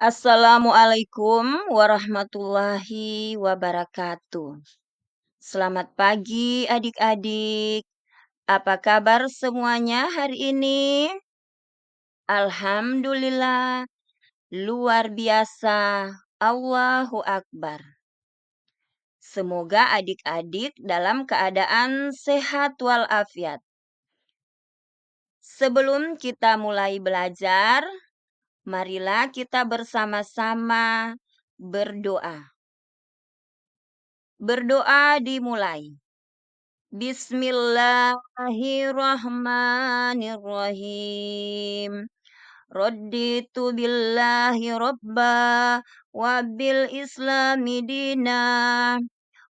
Assalamualaikum warahmatullahi wabarakatuh. Selamat pagi adik-adik. Apa kabar semuanya hari ini? Alhamdulillah, luar biasa. Allahu Akbar. Semoga adik-adik dalam keadaan sehat walafiat. Sebelum kita mulai belajar, marilah kita bersama-sama berdoa. Berdoa dimulai. Bismillahirrahmanirrahim. Raditu billahi rabba wa bil islami dina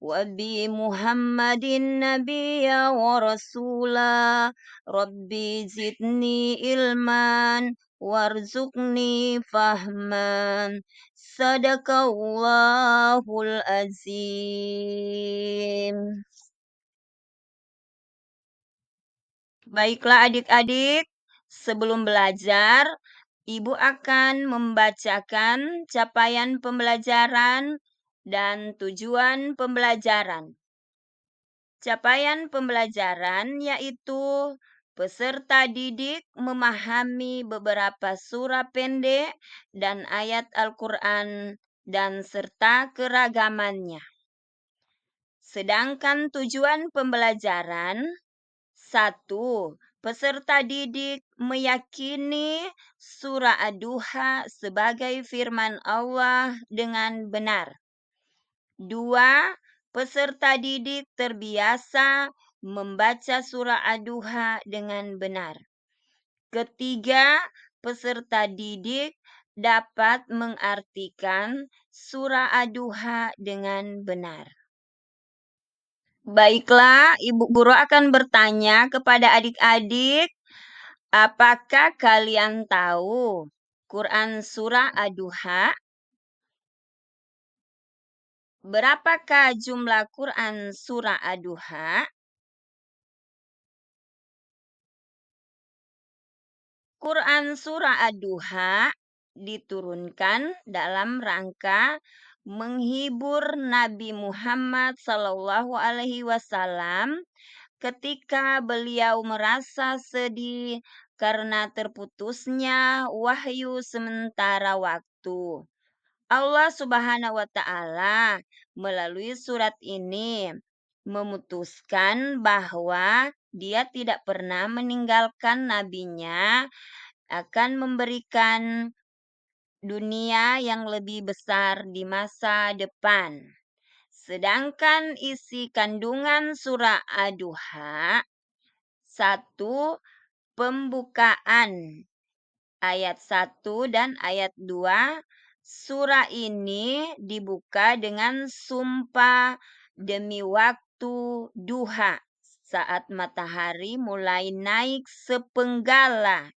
wa bi Muhammadin nabiyya wa rasula. Rabbi zidni ilman warzuqni fahman. Sadaqallahul azim. Baiklah adik-adik, sebelum belajar, Ibu akan membacakan capaian pembelajaran dan tujuan pembelajaran. Capaian pembelajaran yaitu peserta didik memahami beberapa surah pendek dan ayat Al-Quran dan serta keragamannya. Sedangkan tujuan pembelajaran 1. Peserta didik meyakini surah Ad-Duha sebagai firman Allah dengan benar. 2. Peserta didik terbiasa membaca surah Ad-Duha dengan benar. Ketiga, peserta didik dapat mengartikan surah Ad-Duha dengan benar. Baiklah, Ibu Guru akan bertanya kepada adik-adik, apakah kalian tahu Quran Surah Ad-Duha? Berapakah jumlah Quran Surah Ad-Duha? Quran Surah Ad-Duha diturunkan dalam rangka menghibur Nabi Muhammad SAW ketika beliau merasa sedih karena terputusnya wahyu sementara waktu. Allah Subhanahu wa Ta'ala melalui surat ini memutuskan bahwa Dia tidak pernah meninggalkan nabinya, akan memberikan dunia yang lebih besar di masa depan. Sedangkan isi kandungan surah Ad-Duha 1. Pembukaan ayat 1 dan ayat 2. Surah ini dibuka dengan sumpah demi waktu duha saat matahari mulai naik sepenggala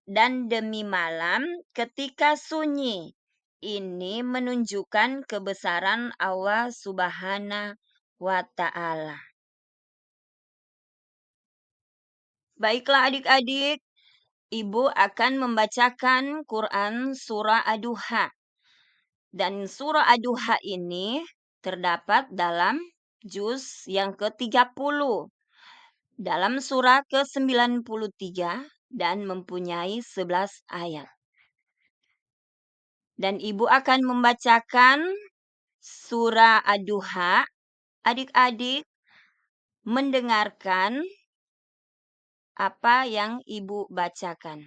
dan demi malam ketika sunyi. Ini menunjukkan kebesaran Allah Subhanahu wa Ta'ala. Baiklah adik-adik, Ibu akan membacakan Quran Surah Ad-Duha. Dan Surah Ad-Duha ini terdapat dalam juz yang ke-30, dalam surah ke-93 dan mempunyai 11 ayat. Dan Ibu akan membacakan Surah Ad-Duha. Adik-adik mendengarkan apa yang Ibu bacakan.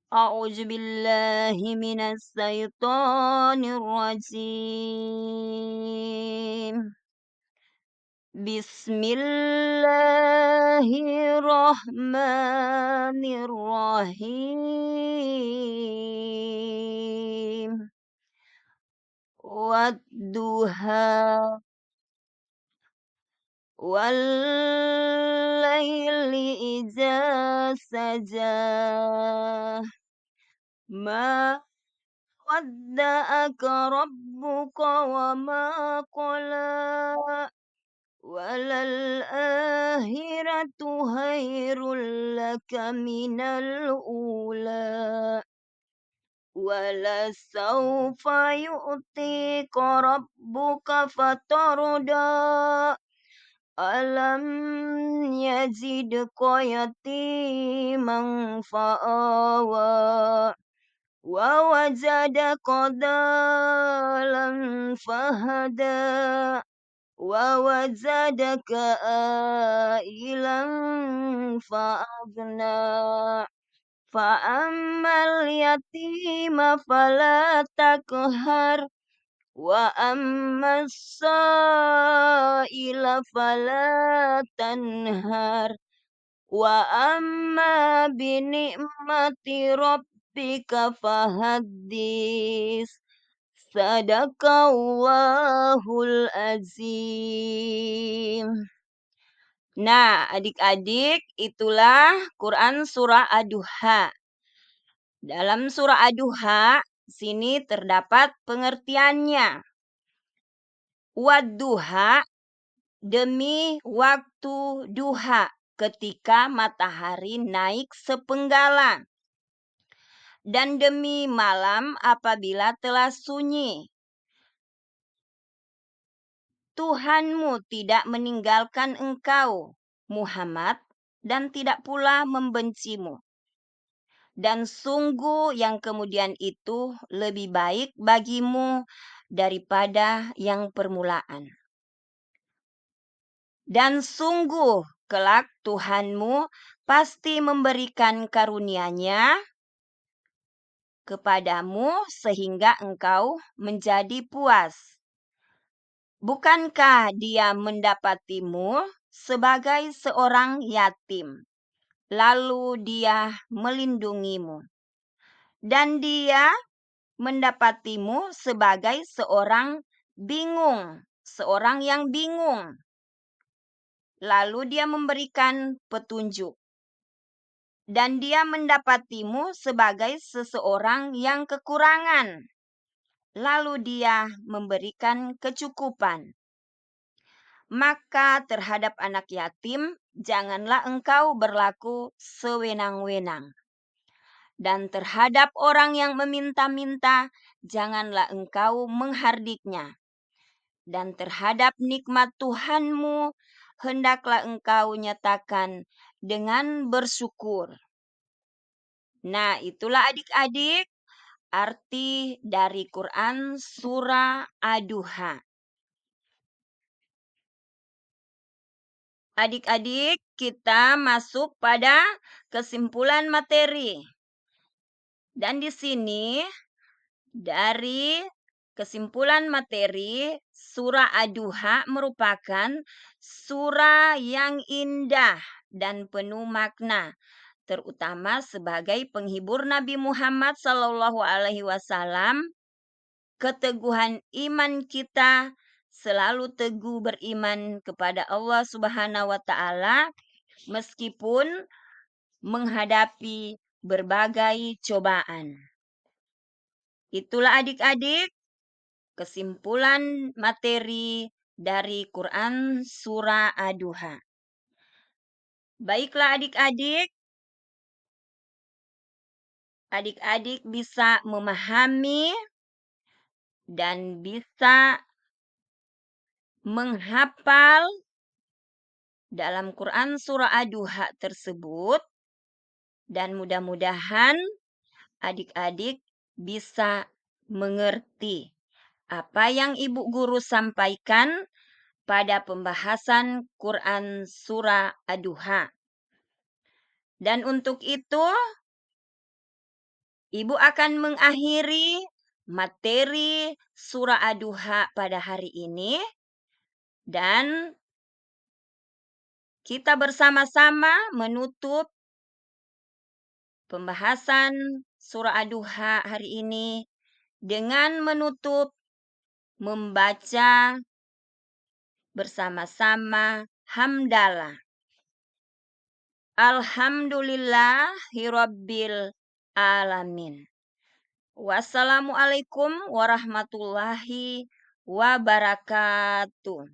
A'udzu billahi minas syaitonir rajim. Bismillahirrahmanirrahim. Wadduha wal laili idza sajah. Ma wadda'aka rabbuka wa ma qala. Walal akhiratu khairul laka minal ula. وَلَسَوْفَ يُعْطِيكَ رَبُّكَ فَتَرْضَىٰ أَلَمْ يَجِدْكَ يَتِيمًا فَآوَىٰ وَوَجَدَكَ ضَالًّا فَهَدَىٰ وَوَجَدَكَ عَائِلًا فَأَغْنَىٰ فَأَمَّا الْيَتِيمَ فَلَا تَقْهَرْ وَأَمَّا السَّائِلَ فَلَا تَنْهَرْ وَأَمَّا بِنِعْمَةِ رَبِّكَ فَحَدِّثْ Sadaqallahul azim. Nah, adik-adik, itulah Quran surah Ad-Duha. Dalam surah Ad-Duha, sini terdapat pengertiannya. Wadduha, demi waktu duha, ketika matahari naik sepenggalan. Dan demi malam apabila telah sunyi. Tuhanmu tidak meninggalkan engkau, Muhammad, dan tidak pula membencimu. Dan sungguh yang kemudian itu lebih baik bagimu daripada yang permulaan. Dan sungguh kelak Tuhanmu pasti memberikan karunia-Nya kepadamu sehingga engkau menjadi puas. Bukankah Dia mendapatimu sebagai seorang yatim, lalu Dia melindungimu, dan Dia mendapatimu sebagai seorang yang bingung, lalu Dia memberikan petunjuk, dan Dia mendapatimu sebagai seseorang yang kekurangan, lalu Dia memberikan kecukupan. Maka terhadap anak yatim, janganlah engkau berlaku sewenang-wenang. Dan terhadap orang yang meminta-minta, janganlah engkau menghardiknya. Dan terhadap nikmat Tuhanmu, hendaklah engkau nyatakan dengan bersyukur. Nah, itulah adik-adik arti dari Quran surah Ad-Duha. Adik-adik, kita masuk pada kesimpulan materi. Dan di sini, dari kesimpulan materi, surah Ad-Duha merupakan surah yang indah dan penuh makna, terutama sebagai penghibur Nabi Muhammad SAW. Keteguhan iman kita selalu teguh beriman kepada Allah Subhanahu wa Ta'ala meskipun menghadapi berbagai cobaan. Itulah adik-adik kesimpulan materi dari Quran surah Ad-Duha. Baiklah adik-adik bisa memahami dan bisa menghafal dalam Quran surah Ad-Duha tersebut, dan mudah-mudahan adik-adik bisa mengerti apa yang Ibu Guru sampaikan pada pembahasan Quran surah Ad-Duha. Dan untuk itu, Ibu akan mengakhiri materi surah Ad-Duha pada hari ini, dan kita bersama-sama menutup pembahasan surah Ad-Duha hari ini dengan membaca bersama-sama hamdalah. Alhamdulillahirabbil alamin. Wassalamualaikum warahmatullahi wabarakatuh.